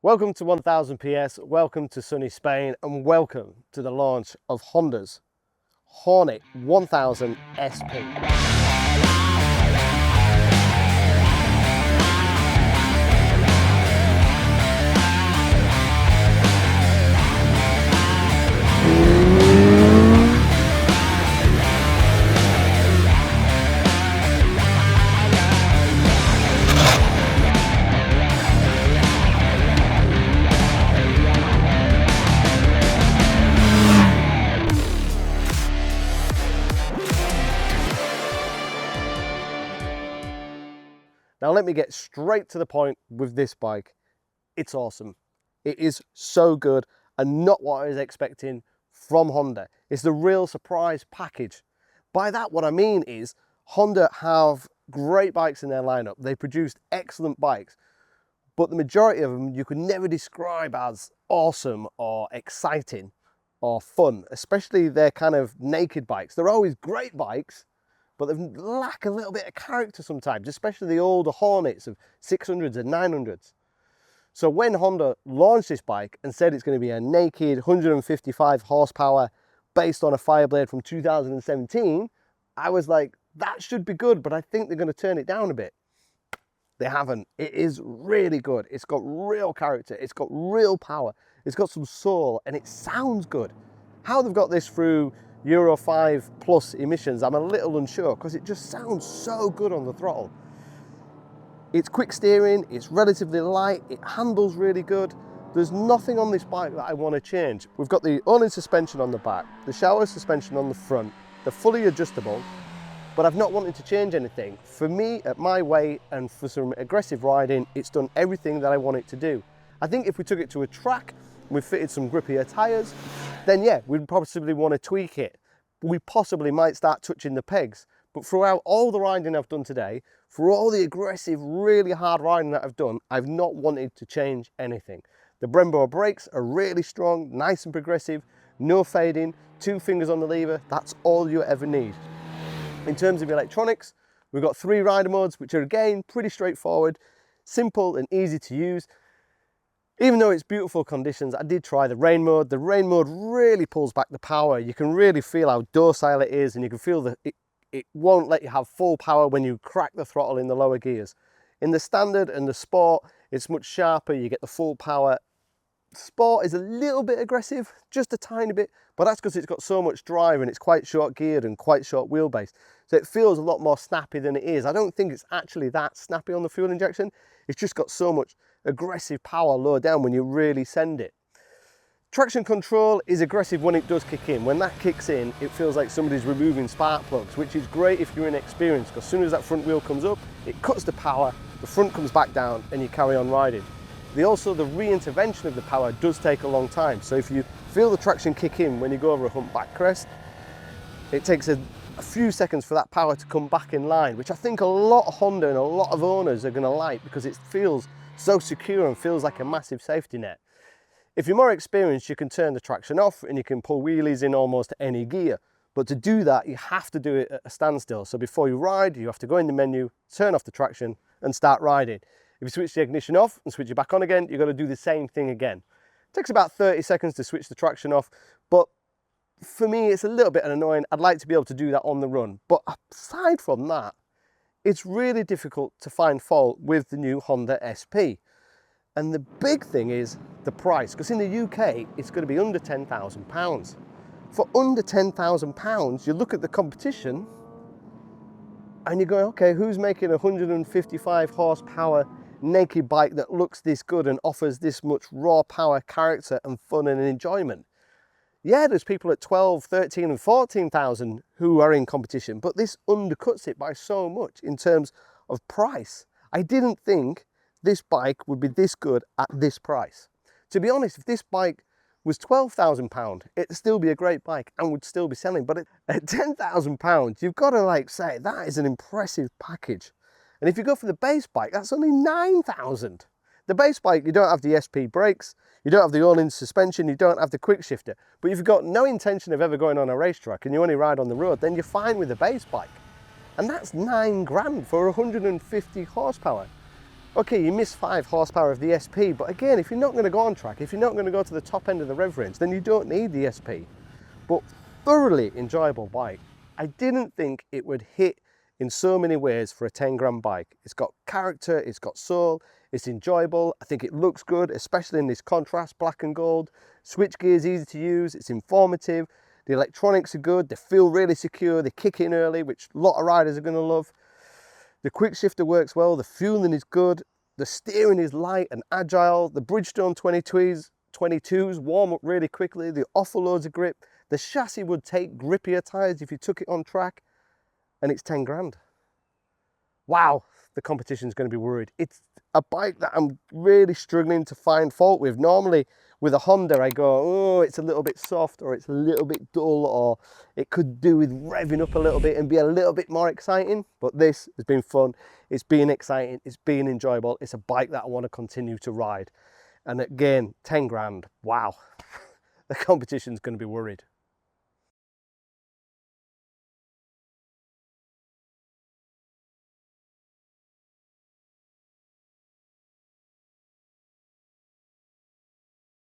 Welcome to 1000 PS, welcome to sunny Spain, and welcome to the launch of Honda's Hornet 1000 SP. Now let me get straight to the point with this bike. It's awesome. It is so good and not what I was expecting from Honda. It's the real surprise package. By that what I mean is Honda have great bikes in their lineup. They produced excellent bikes, but the majority of them you could never describe as awesome or exciting or fun, especially their kind of naked bikes. They're always great bikes, but they lack a little bit of character sometimes, especially the older Hornets of 600s and 900s. So when Honda launched this bike and said it's going to be a naked 155 horsepower based on a Fireblade from 2017, I was like, that should be good, but I think they're going to turn it down a bit. They haven't. It is really good. It's got real character, it's got real power, it's got some soul, and it sounds good. How they've got this through Euro 5 plus emissions, I'm a little unsure, because it just sounds so good on the throttle. It's quick steering, it's relatively light, it handles really good. There's nothing on this bike that I want to change. We've got the all-in suspension on the back, the shower suspension on the front, they're fully adjustable, but I've not wanted to change anything. For me, at my weight and for some aggressive riding, it's done everything that I want it to do. I think if we took it to a track, we fitted some grippier tyres, then yeah, we'd possibly want to tweak it. We possibly might start touching the pegs. But throughout all the riding I've done today, for all the aggressive, really hard riding that I've done, I've not wanted to change anything. The Brembo brakes are really strong, nice and progressive, no fading, 2 fingers on the lever, that's all you ever need. In terms of electronics, we've got 3 rider modes, which are again pretty straightforward, simple and easy to use. Even though it's beautiful conditions, I did try the rain mode. The rain mode really pulls back the power. You can really feel how docile it is, and you can feel that it won't let you have full power when you crack the throttle in the lower gears. In the standard and the sport, it's much sharper, you get the full power. Sport is a little bit aggressive, just a tiny bit, but that's because it's got so much drive and it's quite short geared and quite short wheelbase. So it feels a lot more snappy than it is. I don't think it's actually that snappy on the fuel injection. It's just got so much aggressive power low down when you really send it. Traction control is aggressive when it does kick in. When that kicks in, it feels like somebody's removing spark plugs, which is great if you're inexperienced, because as soon as that front wheel comes up, it cuts the power, the front comes back down, and you carry on riding. The re-intervention of the power does take a long time. So if you feel the traction kick in when you go over a humpback crest, it takes a few seconds for that power to come back in line, which I think a lot of Honda and a lot of owners are going to like, because it feels so secure and feels like a massive safety net. If you're more experienced, you can turn the traction off and you can pull wheelies in almost any gear. But to do that, you have to do it at a standstill. So before you ride, you have to go in the menu, turn off the traction and start riding. If you switch the ignition off and switch it back on again, you've got to do the same thing again. It takes about 30 seconds to switch the traction off, but for me, it's a little bit annoying. I'd like to be able to do that on the run. But aside from that, it's really difficult to find fault with the new Honda SP. And the big thing is the price, because in the UK, it's going to be under £10,000. For under £10,000, you look at the competition and you're going, okay, who's making a 155 horsepower naked bike that looks this good and offers this much raw power, character and fun and enjoyment? Yeah, there's people at 12, 13 and 14,000 who are in competition, but this undercuts it by so much in terms of price. I didn't think this bike would be this good at this price. To be honest, if this bike was £12,000, it'd still be a great bike and would still be selling. But at £10,000, you've got to say that is an impressive package. And if you go for the base bike, that's only £9,000. The base bike, you don't have the SP brakes, you don't have the all-in suspension, you don't have the quick shifter. But if you've got no intention of ever going on a racetrack and you only ride on the road, then you're fine with the base bike. And that's £9 grand for 150 horsepower. Okay, you miss 5 horsepower of the SP, but again, if you're not going to go on track, if you're not going to go to the top end of the rev range, then you don't need the SP. But thoroughly enjoyable bike. I didn't think it would hit in so many ways for a 10 grand bike. It's got character, it's got soul, it's enjoyable. I think it looks good, especially in this contrast, black and gold. Switch gear is easy to use, it's informative. The electronics are good, they feel really secure, they kick in early, which a lot of riders are going to love. The quick shifter works well, the fueling is good, the steering is light and agile, the Bridgestone 22s warm up really quickly, they offer loads of grip. The chassis would take grippier tyres if you took it on track, and it's 10 grand. Wow, the competition's going to be worried. It's a bike that I'm really struggling to find fault with. Normally with a Honda I go, oh, it's a little bit soft, or it's a little bit dull, or it could do with revving up a little bit and be a little bit more exciting. But this has been fun, it's been exciting, it's been enjoyable. It's a bike that I want to continue to ride. And again, 10 grand, wow. The competition's going to be worried.